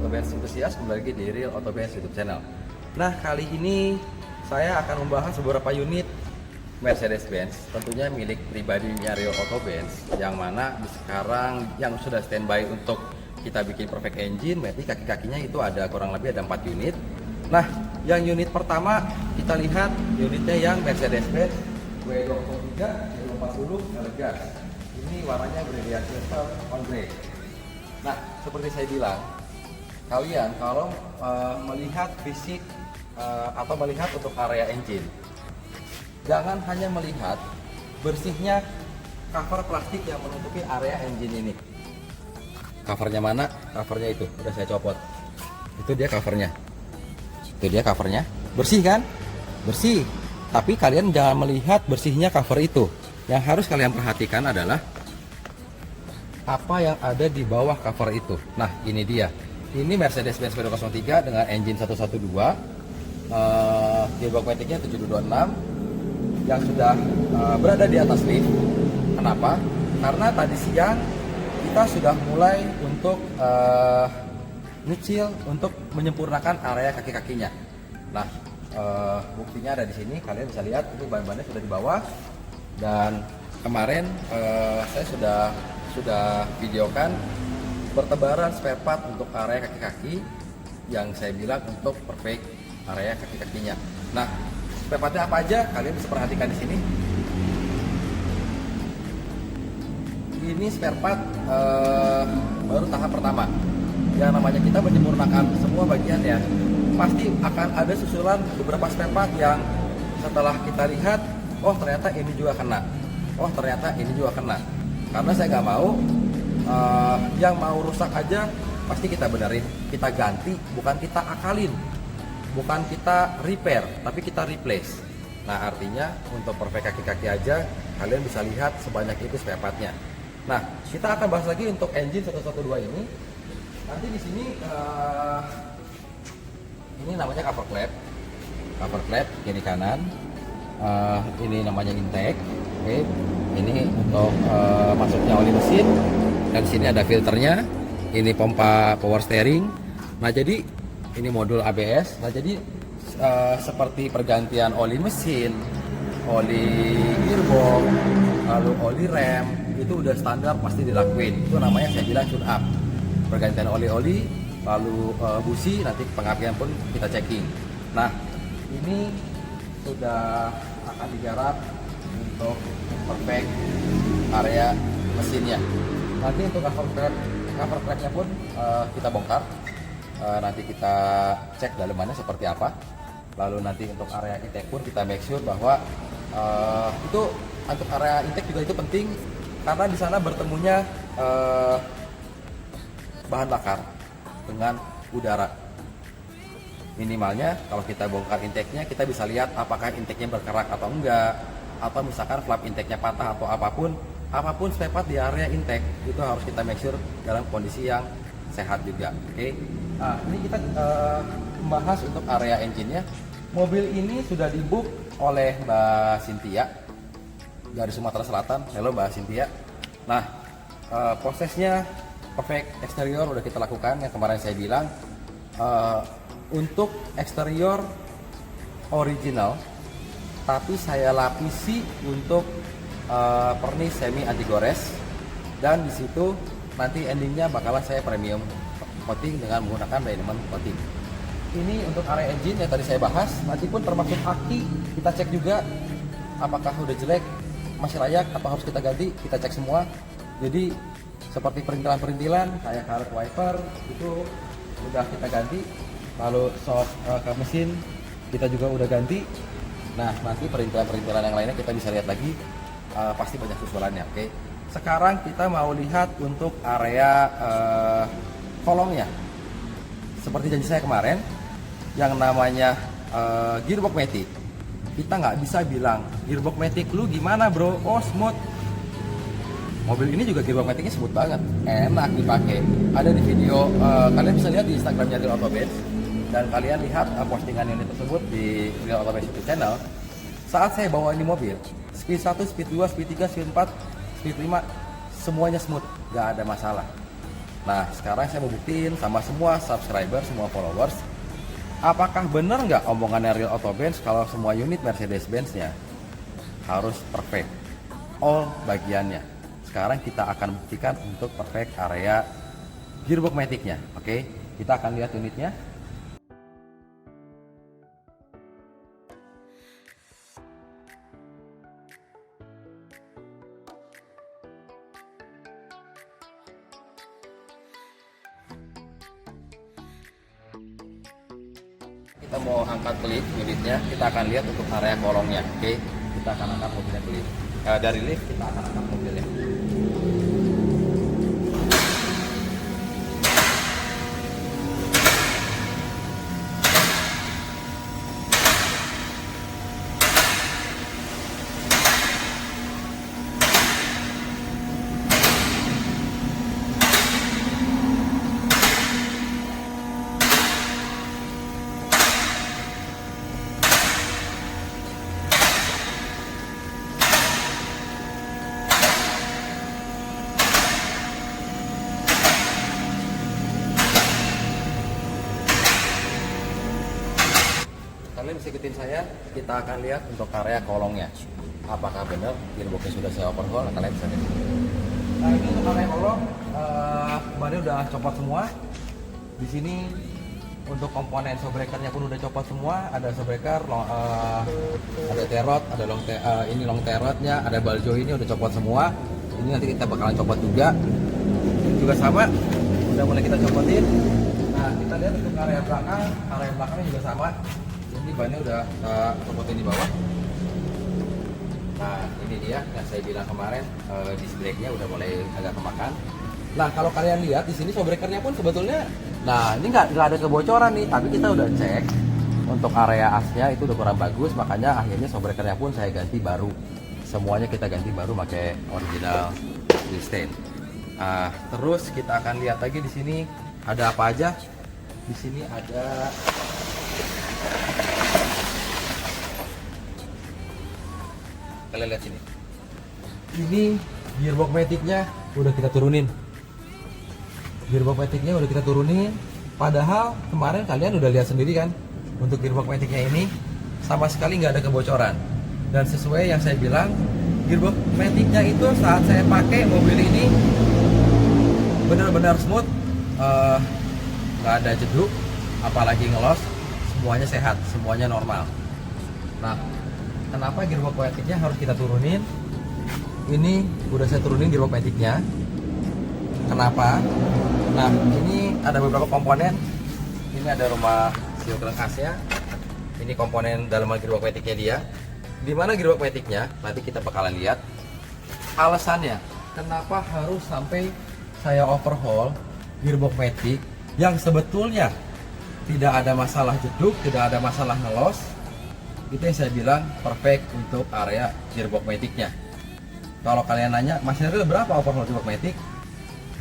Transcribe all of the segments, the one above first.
Autobenz enthusiast, kembali lagi di Real Autobenz YouTube channel. Nah, kali ini saya akan membahas beberapa unit Mercedes-Benz, tentunya milik pribadinya Real Autobenz, yang mana sekarang yang sudah standby untuk kita bikin perfect engine. Berarti kaki-kakinya itu ada kurang lebih ada 4 unit. Nah, yang unit pertama kita lihat unitnya yang Mercedes-Benz W203 40 Elegan. Ini warnanya Brilliant Silver on Grey. Nah, seperti saya bilang, kalian kalau melihat fisik atau melihat untuk area engine, jangan hanya melihat bersihnya cover plastik yang menutupi area engine ini. Covernya mana? Covernya itu, udah saya copot. Itu dia covernya. Itu dia covernya. Bersih kan? Bersih. Tapi kalian jangan melihat bersihnya cover itu. Yang harus kalian perhatikan adalah apa yang ada di bawah cover itu. Nah, ini dia. Ini Mercedes-Benz W203 dengan engine 112, gearbox maticnya 7226 yang sudah berada di atas lift. Kenapa? Karena tadi siang kita sudah mulai untuk nyicil untuk menyempurnakan area kaki-kakinya. Nah, buktinya ada di sini. Kalian bisa lihat itu ban-bannya sudah di bawah. Dan kemarin saya sudah videokan bertebaran spare part untuk area kaki-kaki yang saya bilang untuk perfect area kaki-kakinya. Nah, spare partnya apa aja? Kalian bisa perhatikan di sini. Ini spare part baru tahap pertama. Yang namanya kita menyempurnakan semua bagian ya, pasti akan ada susulan beberapa spare part yang setelah kita lihat, oh ternyata ini juga kena, oh ternyata ini juga kena. Karena saya nggak mau yang mau rusak aja pasti kita benerin, kita ganti, bukan kita akalin, bukan kita repair, tapi kita replace. Nah, artinya untuk perfect kaki-kaki aja kalian bisa lihat sebanyak itu spare partnya. Nah, kita akan bahas lagi untuk engine 112 ini. Nanti di sini ini namanya cover flap kiri kanan. Ini namanya intake. Oke. Ini untuk masuknya oli mesin. Dan sini ada filternya. Ini pompa power steering. Nah, jadi ini modul ABS. Nah, jadi seperti pergantian oli mesin, oli gearbox, lalu oli rem, itu udah standar pasti dilakuin. Itu namanya saya bilang tune up. Pergantian oli-oli, lalu busi, nanti pengapian pun kita checking. Nah, ini sudah akan digarap untuk perfect area mesinnya. Nanti untuk cover flapnya pun kita bongkar. Nanti kita cek dalemannya seperti apa. Lalu nanti untuk area intake pun kita make sure bahwa itu untuk area intake juga itu penting karena di sana bertemunya bahan bakar dengan udara. Minimalnya kalau kita bongkar intake-nya, kita bisa lihat apakah intake-nya berkerak atau enggak, atau misalkan flap intake-nya patah atau apapun spare part di area intake itu harus kita make sure dalam kondisi yang sehat juga. Oke. Nah, ini kita membahas untuk area engine-nya. Mobil ini sudah dibook oleh Mbak Cynthia dari Sumatera Selatan. Halo Mbak Cynthia. Nah, prosesnya perfect eksterior udah kita lakukan yang kemarin saya bilang. Untuk eksterior original, tapi saya lapisi untuk pernis semi anti gores, dan di situ nanti endingnya bakalan saya premium coating dengan menggunakan diamond coating. Ini untuk area engine yang tadi saya bahas. Nanti pun termasuk aki kita cek juga apakah udah jelek, masih layak atau harus kita ganti, kita cek semua. Jadi seperti perintilan-perintilan kayak karet wiper itu udah kita ganti, lalu sos ke mesin kita juga udah ganti. Nah, nanti perintilan-perintilan yang lainnya kita bisa lihat lagi, pasti banyak susulannya. Oke. Sekarang kita mau lihat untuk area kolongnya. Seperti janji saya kemarin, yang namanya gearbox matic, kita nggak bisa bilang gearbox matic lu gimana bro, oh smooth. Mobil ini juga gearbox maticnya smooth banget, enak dipakai. Ada di video, kalian bisa lihat di Instagramnya Real Autobenz, dan kalian lihat postingan ini tersebut di Real Autobenz YouTube channel. Saat saya bawa ini mobil, speed 1, speed 2, speed 3, speed 4, speed 5, semuanya smooth, gak ada masalah. Nah, sekarang saya mau buktiin sama semua subscriber, semua followers, apakah benar nggak omongannya Real Auto Benz kalau semua unit Mercedes-Benz-nya harus perfect, all bagiannya. Sekarang kita akan buktikan untuk perfect area gearbox matic-nya. Oke, kita akan lihat unitnya. Kita mau angkat lift unitnya, kita akan lihat untuk area kolongnya. Oke, kita akan angkat mobilnya ke lift. Dari lift kita akan angkat mobilnya. Kalian bisa ikutin saya, kita akan lihat untuk area kolongnya. Apakah benar gearboxnya sudah saya overhaul? Kalian bisa lihat. Nah, ini untuk area kolong, bannya udah copot semua. Di sini untuk komponen shockbreakernya pun udah copot semua. Ada shockbreaker, ada terot, ada ini long terotnya, ada ball joy ini udah copot semua. Ini nanti kita bakalan copot juga. Ini juga sama, udah mulai kita copotin. Nah, kita lihat untuk area belakangnya juga sama. Ini bannya udah copotin di bawah. Nah, ini dia yang saya bilang kemarin, disc brake-nya udah mulai agak kemakan. Nah, kalau kalian lihat di sini shockbreaker-nya pun sebetulnya, nah ini nggak ada kebocoran nih, tapi kita udah cek untuk area asnya itu udah kurang bagus, makanya akhirnya shockbreaker-nya pun saya ganti baru. Semuanya kita ganti baru pakai original wheel stain. Terus kita akan lihat lagi di sini ada apa aja. Di sini ada kalian lihat sini. Ini gearbox matic-nya udah kita turunin. Gearbox matic-nya udah kita turunin. Padahal kemarin kalian udah lihat sendiri kan, untuk gearbox matic-nya ini sama sekali nggak ada kebocoran. Dan sesuai yang saya bilang, gearbox matic-nya itu saat saya pakai mobil ini benar-benar smooth, nggak ada jeduk, apalagi ngelos, semuanya sehat, semuanya normal. Nah, kenapa gearbox matic-nya harus kita turunin? Ini udah saya turunin gearbox matic-nya. Kenapa? Nah, ini ada beberapa komponen. Ini ada rumah seal crankcase-nya. Ini komponen dalaman gearbox matic-nya dia. Di mana gearbox matic-nya? Nanti kita bakalan lihat. Alasannya, kenapa harus sampai saya overhaul gearbox matic yang sebetulnya tidak ada masalah jeduk, tidak ada masalah ngelos. Itu yang saya bilang perfect untuk area gearbox matic-nya. Kalau kalian nanya, Mas Heril berapa overhaul gearbox matic?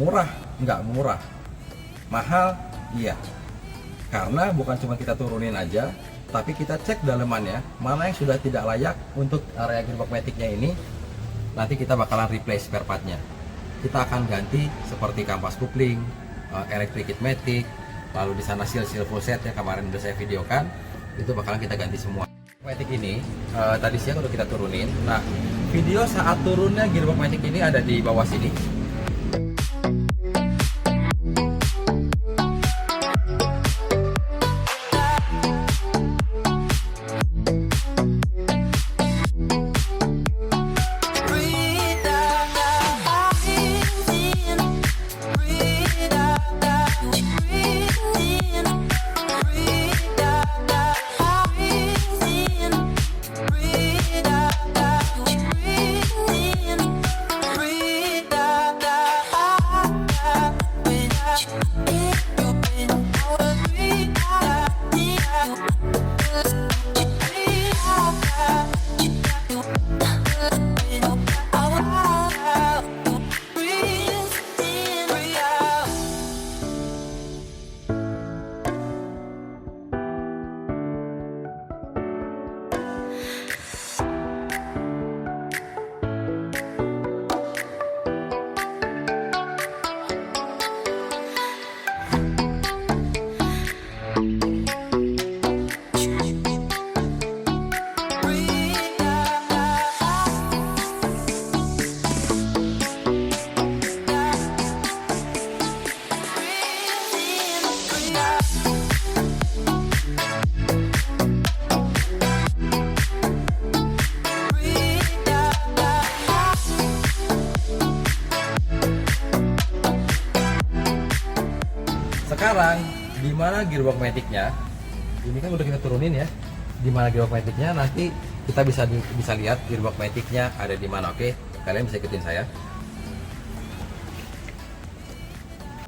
Murah? Enggak murah. Mahal? Iya. Karena bukan cuma kita turunin aja, tapi kita cek dalemannya, mana yang sudah tidak layak untuk area gearbox matic-nya ini. Nanti kita bakalan replace spare part-nya. Kita akan ganti seperti kampas kupling, electric kit matic, lalu di sana seal full set yang kemarin udah saya videokan, itu bakalan kita ganti semua. Matic ini tadi siang udah kita turunin. Nah, video saat turunnya gearbox matic ini ada di bawah sini. sekarang di mana gearbox maticnya? Ini kan udah kita turunin ya. Di mana gearbox maticnya? Nanti kita bisa lihat gearbox maticnya ada di mana. Oke, kalian bisa ikutin saya.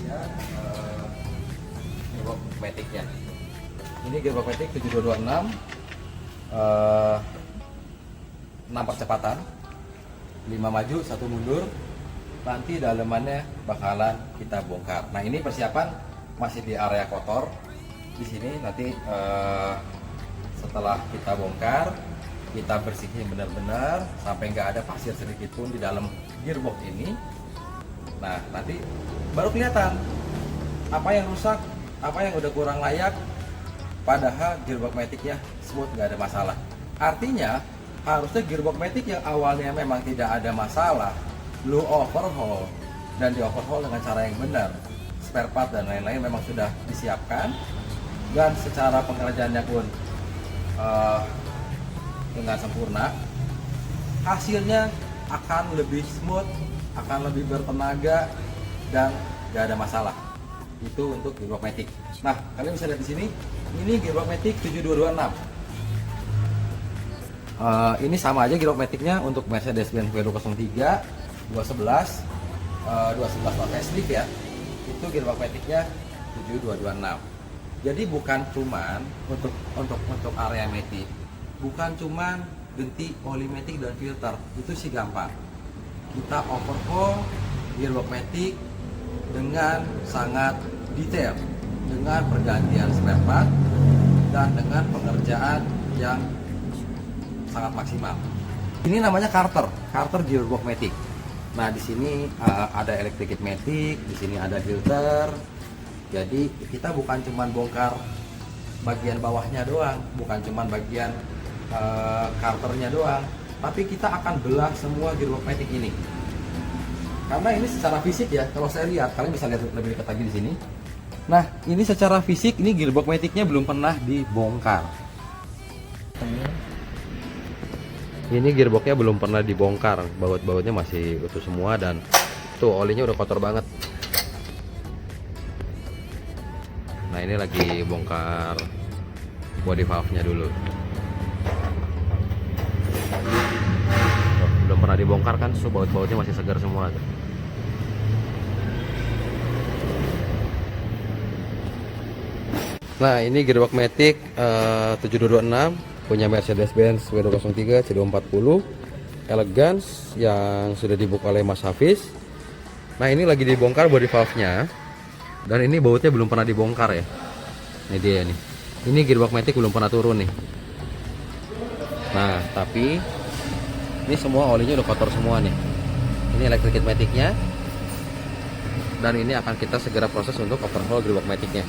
Ya, gearbox maticnya. Ini gearbox matic 7226, 6 percepatan, 5 maju, 1 mundur. Nanti dalemannya bakalan kita bongkar. Nah, ini persiapan masih di area kotor. Di sini nanti setelah kita bongkar, kita bersihin benar-benar sampai nggak ada pasir sedikit pun di dalam gearbox ini. Nah, nanti baru kelihatan apa yang rusak, apa yang udah kurang layak. Padahal gearbox maticnya smooth, nggak ada masalah. Artinya harusnya gearbox matic yang awalnya memang tidak ada masalah, lu overhaul dan di overhaul dengan cara yang benar, spare part dan lain-lain memang sudah disiapkan, dan secara pengerjaannya pun dengan sempurna, hasilnya akan lebih smooth, akan lebih bertenaga dan gak ada masalah. Itu untuk gearbox matic. Nah, kalian bisa lihat di sini, ini gearbox matic 7226. Ini sama aja gearbox maticnya untuk Mercedes-Benz W203, 211, 211 facelift ya. Itu gearbox maticnya 7226. Jadi bukan cuman untuk area matic, bukan cuman ganti oli matic dan filter, itu sih gampang. Kita overhaul gearbox matic dengan sangat detail, dengan pergantian spare part dan dengan pengerjaan yang sangat maksimal. Ini namanya Carter gearbox matic. Nah, di sini ada electric matic, di sini ada filter. Jadi kita bukan cuman bongkar bagian bawahnya doang, bukan cuman bagian Carternya doang, tapi kita akan belah semua gearbox matic ini. Karena ini secara fisik ya, kalau saya lihat, kalian bisa lihat lebih dekat lagi di sini. Nah, ini secara fisik ini gearbox maticnya belum pernah dibongkar. Ini gearboxnya belum pernah dibongkar, baut-bautnya masih utuh semua dan tuh olinya udah kotor banget. Nah, ini lagi bongkar body valve-nya dulu. Tuh, belum pernah dibongkar kan, so baut-bautnya masih segar semua. Nah, ini gearbox matic 7226 punya Mercedes-Benz W203 C240 Elegance yang sudah dibuka oleh Mas Hafiz. Nah, ini lagi dibongkar body valve-nya dan ini bautnya belum pernah dibongkar ya. Ini dia nih. Ini gearbox matic belum pernah turun nih. Nah, tapi ini semua olinya udah kotor semua nih. Ini electric maticnya dan ini akan kita segera proses untuk overhaul gearbox maticnya.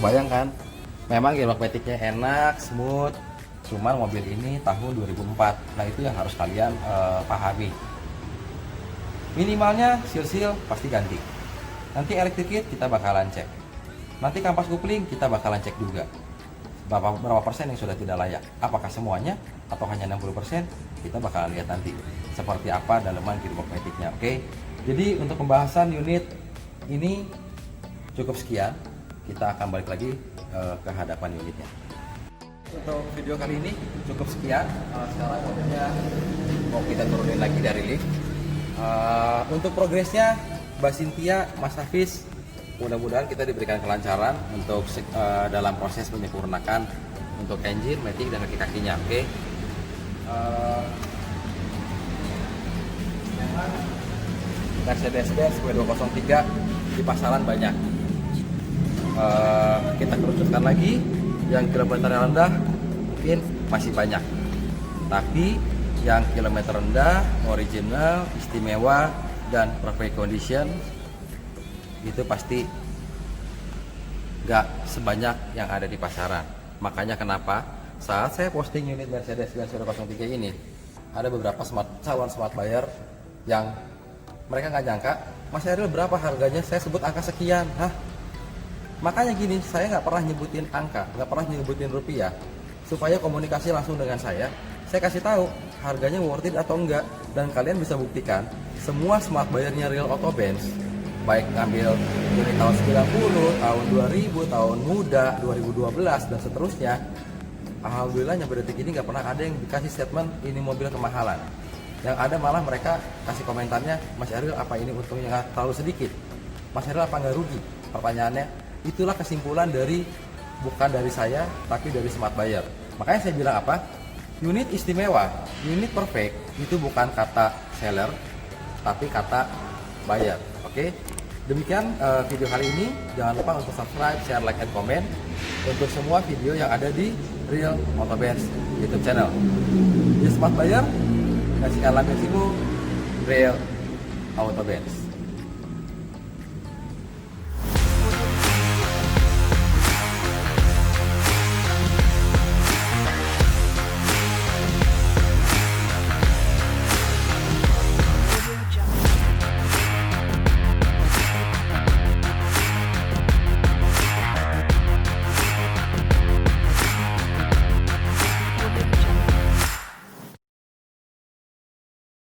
kebayang kan? Memang gearbox maticnya enak, smooth, cuman mobil ini tahun 2004. Nah itu yang harus kalian pahami. Minimalnya seal pasti ganti. Nanti electric kit kita bakalan cek. Nanti kampas kopling kita bakalan cek juga. Berapa persen yang sudah tidak layak? Apakah semuanya atau hanya 60%? Kita bakalan lihat nanti seperti apa daleman gearbox maticnya. Oke. Jadi untuk pembahasan unit ini cukup sekian. Kita akan balik lagi ke hadapan unitnya. Untuk video kali ini cukup sekian. Sekarang mobilnya mau kita turunin lagi dari lift. Untuk progresnya Mbak Cynthia, Mas Hafiz, mudah-mudahan kita diberikan kelancaran untuk dalam proses menyempurnakan untuk engine, matic, dan kaki-kakinya. Oke. Mercedes-Benz W203 di pasaran banyak. Kita kerucutkan lagi yang kilometer rendah mungkin masih banyak, tapi yang kilometer rendah, original, istimewa, dan perfect condition itu pasti gak sebanyak yang ada di pasaran. Makanya kenapa saat saya posting unit Mercedes-Benz W203 ini, ada beberapa calon smart buyer yang mereka nggak nyangka, Mas Eril berapa harganya, saya sebut angka sekian. Makanya gini, saya nggak pernah nyebutin angka, nggak pernah nyebutin rupiah, supaya komunikasi langsung dengan saya kasih tahu harganya worth it atau enggak, dan kalian bisa buktikan semua smart buyernya Real Auto Benz, baik ngambil unit tahun 90, tahun 2000, tahun muda, 2012 dan seterusnya, alhamdulillah nyampe detik ini nggak pernah ada yang dikasih statement ini mobil kemahalan. Yang ada malah mereka kasih komentarnya, Mas Eril apa ini untungnya nggak terlalu sedikit, Mas Eril apa nggak rugi? Pertanyaannya, itulah kesimpulan dari, bukan dari saya tapi dari smart buyer. Makanya saya bilang apa, unit istimewa, unit perfect itu bukan kata seller tapi kata buyer. Oke. Demikian video kali ini. Jangan lupa untuk subscribe, share, like, and comment untuk semua video yang ada di Real Auto Benz YouTube channel. Di smart buyer, kasihkan lampu Real Auto Benz.